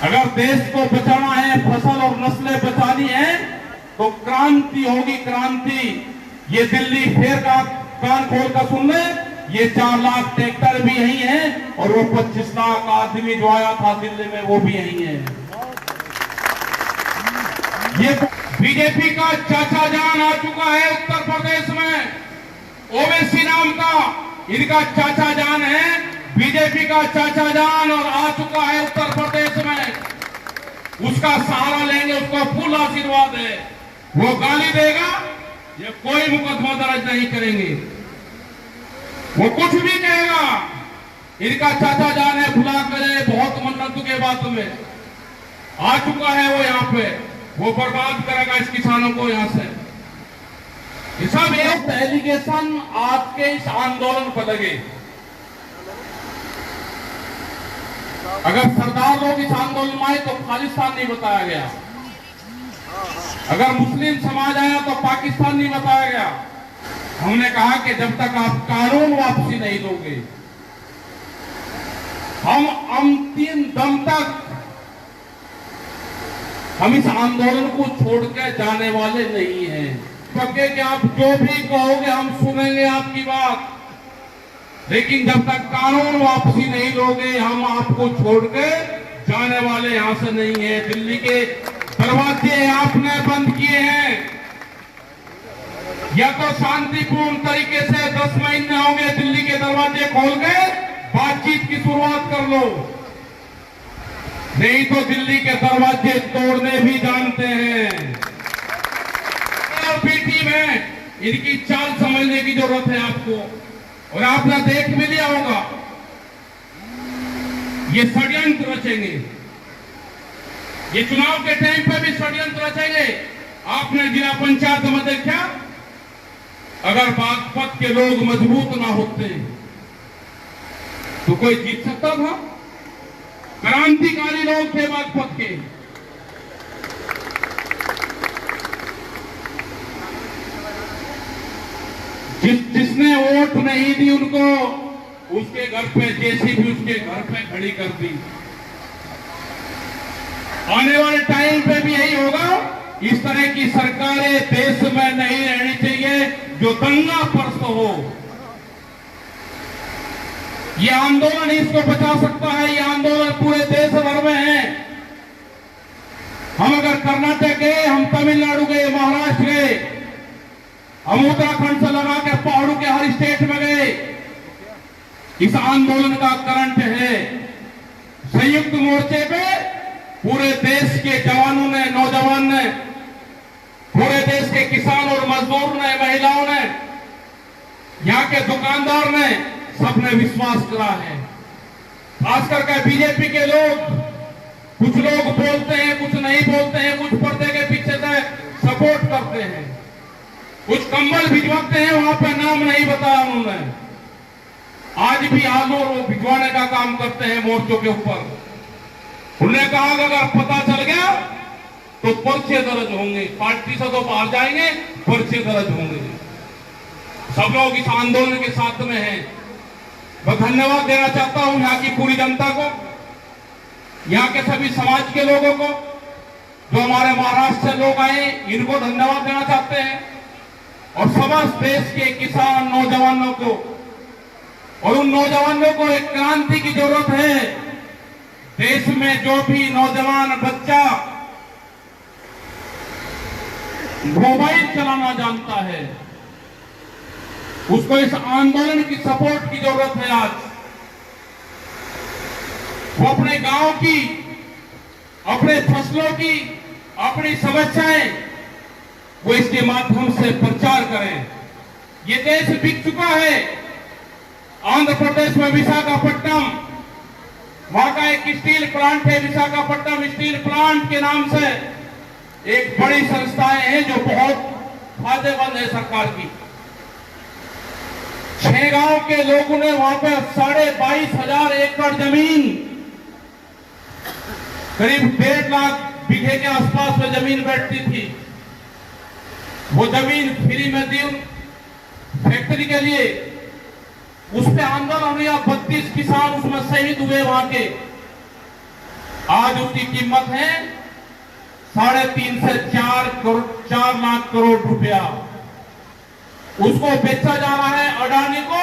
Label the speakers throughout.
Speaker 1: अगर देश को बचाना है, फसल और नस्लें बचानी है, तो क्रांति होगी, क्रांति। ये दिल्ली फेर का कान खोल कर सुन ले, ये 4 लाख ट्रैक्टर भी यही है और वो 25 लाख आदमी जो आया था दिल्ली में वो भी यही है। ये बीजेपी का चाचा जान आ चुका है उत्तर प्रदेश में, ओवैसी नाम का इनका चाचा जान है, बीजेपी का चाचा जान, और आ चुका है उत्तर प्रदेश में। उसका सहारा लेंगे, उसका फुल आशीर्वाद है। वो गाली देगा, ये कोई मुकदमा दर्ज नहीं करेंगे, वो कुछ भी कहेगा, इनका चाचा जान है, भुला करे, बहुत मन्नतों के बात में आ चुका है वो यहाँ पे, वो बर्बाद करेगा इस किसानों को यहाँ से। ये सब एक एलिगेशन आपके इस आंदोलन पर लगे। अगर सरदार लोग इस आंदोलन में आए तो खालिस्तान नहीं बताया गया, अगर मुस्लिम समाज आया तो पाकिस्तान नहीं बताया गया। हमने कहा कि जब तक आप कानून वापसी नहीं दोगे, हम अंतिम दम तक हम इस आंदोलन को छोड़कर जाने वाले नहीं हैं। पक्के कि आप जो भी कहोगे हम सुनेंगे आपकी बात, लेकिन जब तक कानून वापसी नहीं लोगे हम आपको छोड़कर जाने वाले यहां से नहीं है। दिल्ली के दरवाजे आपने बंद किए हैं, या तो शांतिपूर्ण तरीके से 10 महीने होंगे दिल्ली के दरवाजे खोल के बातचीत की शुरुआत कर लो, नहीं तो दिल्ली के दरवाजे तोड़ने भी जानते हैं। पीटी में इनकी चाल समझने की जरूरत है आपको, और आपने देख भी लिया होगा ये षड्यंत्र रचेंगे, ये चुनाव के टाइम पे भी षड्यंत्र रचेंगे। आपने जिला पंचायत में देखा, अगर बागपत के लोग मजबूत ना होते तो कोई जीत सकता था? क्रांतिकारी लोग थे बागपत के, जिसने वोट नहीं दी उनको, उसके घर पे जेसीबी उसके घर पे खड़ी कर दी। आने वाले टाइम पे भी यही होगा। इस तरह की सरकारें देश में नहीं रहनी चाहिए जो दंगा परस्त हो। ये आंदोलन ही इसको बचा सकता है, ये आंदोलन पूरे देश भर में है। हम अगर कर्नाटक गए, हम तमिलनाडु गए, महाराष्ट्र गए, हम उत्तराखंड से लगा के पहाड़ों के हर स्टेट में गए, इस आंदोलन का करंट है। संयुक्त मोर्चे पे पूरे देश के जवानों ने, नौजवान ने, पूरे देश के किसान और मजदूर ने, महिलाओं ने, यहाँ के दुकानदार ने, सबने विश्वास करा है। खास करके बीजेपी के लोग, कुछ लोग बोलते हैं, कुछ नहीं बोलते हैं, कुछ पर्दे के पीछे से सपोर्ट करते हैं, कुछ कंबल भिजवाते हैं, वहां पे नाम नहीं बताया उन्होंने। आज भी आलू भिजवाने का काम करते हैं मोर्चों के ऊपर। उन्होंने कहा कि अगर पता चल गया तो पर्चे दर्ज होंगे, पार्टी से तो बाहर जाएंगे, पर्चे दर्ज होंगे। सब लोग इस आंदोलन के साथ में हैं। मैं धन्यवाद देना चाहता हूं यहाँ की पूरी जनता को, यहाँ के सभी समाज के लोगों को, जो हमारे महाराष्ट्र से लोग आए, इनको धन्यवाद देना चाहते हैं, और समस्त देश के किसान नौजवानों को। और उन नौजवानों को एक क्रांति की जरूरत है। देश में जो भी नौजवान बच्चा मोबाइल चलाना जानता है, उसको इस आंदोलन की सपोर्ट की जरूरत है। आज वो अपने गांव की, अपने फसलों की, अपनी समस्याएं वो इसके माध्यम से प्रचार करें। ये देश बिक चुका है। आंध्र प्रदेश में विशाखापट्टनम, वहां का एक स्टील प्लांट है, विशाखापट्टनम स्टील प्लांट के नाम से एक बड़ी संस्थाएं हैं जो बहुत फायदेमंद है सरकार की। 6 गांव के लोगों ने वहां पे 22,500 एकड़ जमीन, करीब 1.5 लाख बीघे के आसपास में जमीन बैठती थी, वो जमीन फ्री में दी फैक्ट्री के लिए। उस पे आंदोलन हुआ, 32 किसान उसमें शहीद हुए वहां के। आज उसकी कीमत है 3.5 से 4 लाख करोड़ रुपया। उसको बेचा जा रहा है अडानी को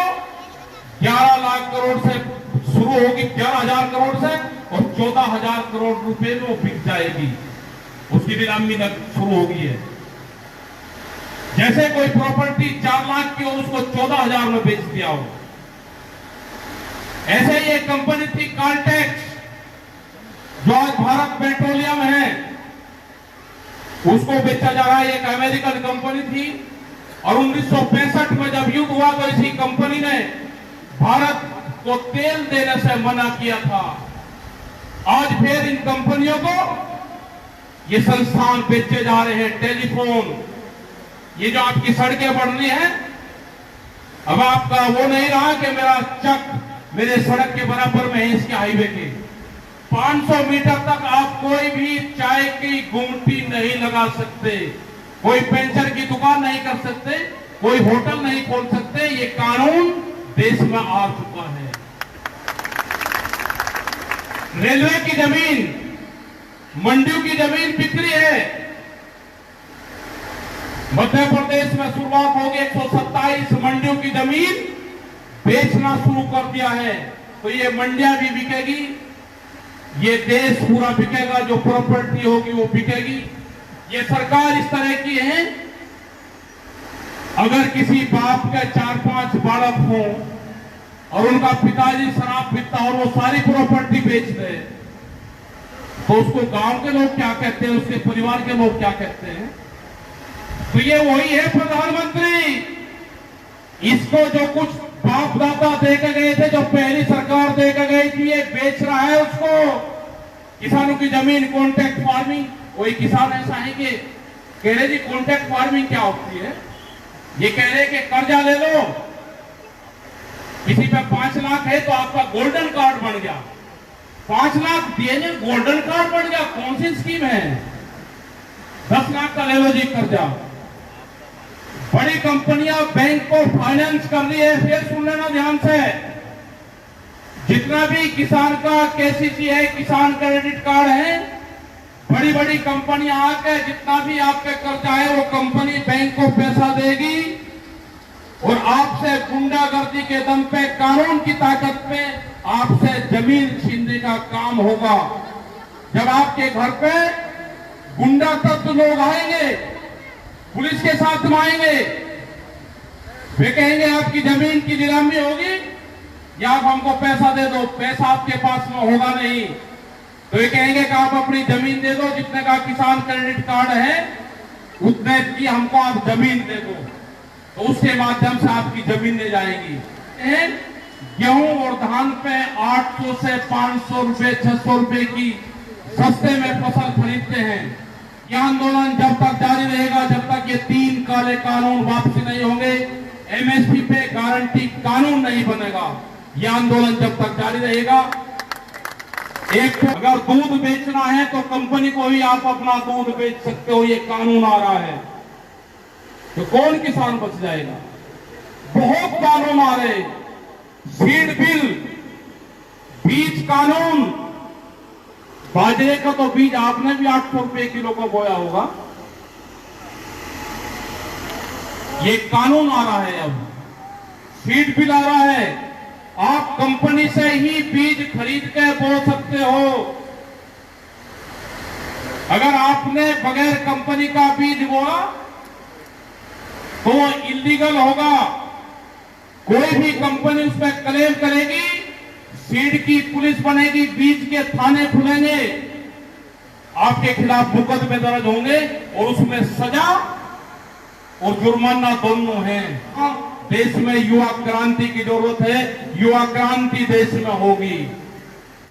Speaker 1: 11 लाख करोड़ से शुरू होगी, 11,000 करोड़ से, और 14,000 करोड़ रुपए में वो बिक जाएगी। उसकी नीलामी शुरू होगी है। जैसे कोई प्रॉपर्टी 4 लाख की हो, उसको 14,000 में बेच दिया हो। ऐसे ही एक कंपनी थी काल्टेक्स, जो आज भारत पेट्रोलियम है, उसको बेचा जा रहा है। एक अमेरिकन कंपनी थी, और 1965 में जब युद्ध हुआ तो इसी कंपनी ने भारत को तेल देने से मना किया था। आज फिर इन कंपनियों को ये संस्थान बेचे जा रहे हैं। टेलीफोन, ये जो आपकी सड़कें बन रही हैं, अब आपका वो नहीं रहा कि मेरा चक मेरे सड़क के बराबर में है, इसके हाईवे के 500 मीटर तक आप कोई भी चाय की गुमटी नहीं लगा सकते, कोई पेंचर की दुकान नहीं कर सकते, कोई होटल नहीं खोल सकते। ये कानून देश में आ चुका है। रेलवे की जमीन, मंडियों की जमीन बिक्री है। मध्य प्रदेश में शुरुआत होगी, 127 मंडियों की जमीन बेचना शुरू कर दिया है। तो ये मंडियां भी बिकेगी, ये देश पूरा बिकेगा, जो प्रॉपर्टी होगी वो बिकेगी। ये सरकार इस तरह की है, अगर किसी बाप के 4-5 बालक हो और उनका पिताजी शराब पीता और वो सारी प्रॉपर्टी बेच दे, तो उसको गांव के लोग क्या कहते हैं, उसके परिवार के लोग क्या कहते हैं? तो ये वही है प्रधानमंत्री। इसको जो कुछ बाप दादा देकर गए थे, जो पहली सरकार देकर गई थी, ये बेच रहा है उसको। किसानों की जमीन, कॉन्ट्रैक्ट फार्मिंग। कोई किसान ऐसा है कि कह रहे जी कॉन्ट्रैक्ट फार्मिंग क्या होती है? ये कह रहे कि कर्जा ले लो, किसी पे 5 लाख है तो आपका गोल्डन कार्ड बन गया, 5 लाख दिए ने गोल्डन कार्ड बन गया। कौन सी स्कीम है? 10 लाख का ले लो जी कर्जा। बड़ी कंपनियां बैंक को फाइनेंस कर रही है। फिर सुन लेना ध्यान से, जितना भी किसान का केसीसी है, किसान क्रेडिट कार्ड है, बड़ी बड़ी कंपनियां आके जितना भी आपके कर्जा है वो कंपनी बैंक को पैसा देगी और आपसे गुंडागर्दी के दम पे, कानून की ताकत पे आपसे जमीन छीनने का काम होगा। जब आपके घर पे गुंडा तत्व लोग आएंगे, पुलिस के साथ आएंगे, वे कहेंगे आपकी जमीन की नीलामी होगी या आप हमको पैसा दे दो। पैसा आपके पास में होगा नहीं, तो ये कहेंगे कि आप अपनी जमीन दे दो, जितने का किसान क्रेडिट कार्ड है उतने की हमको आप जमीन दे दो, तो उसके माध्यम से आपकी जमीन ले जाएगी। गेहूं और धान पे 800 से 500 रुपए, 600 रुपए की सस्ते में फसल खरीदते हैं। यह आंदोलन जब तक जारी रहेगा, जब तक ये 3 काले कानून वापसी नहीं होंगे, एमएसपी पे गारंटी कानून नहीं बनेगा। यह आंदोलन जब तक जारी रहेगा। एक तो अगर दूध बेचना है तो कंपनी को ही आप अपना दूध बेच सकते हो, ये कानून आ रहा है, तो कौन किसान बच जाएगा? बहुत कानून आ रहे, सीड बिल, बीज कानून। बाजरे का तो बीज आपने भी 800 रुपए किलो को बोया होगा। ये कानून आ रहा है, अब सीड बिल आ रहा है। आप कंपनी से ही बीज खरीद के बो सकते हो। अगर आपने बगैर कंपनी का बीज बोया तो इलीगल होगा। कोई भी कंपनी उस पर क्लेम करेगी, सीड की पुलिस बनेगी, बीज के थाने खुलेंगे, आपके खिलाफ मुकदमे दर्ज होंगे और उसमें सजा और जुर्माना दोनों हैं। देश में युवा क्रांति की जरूरत है, युवा क्रांति देश में होगी।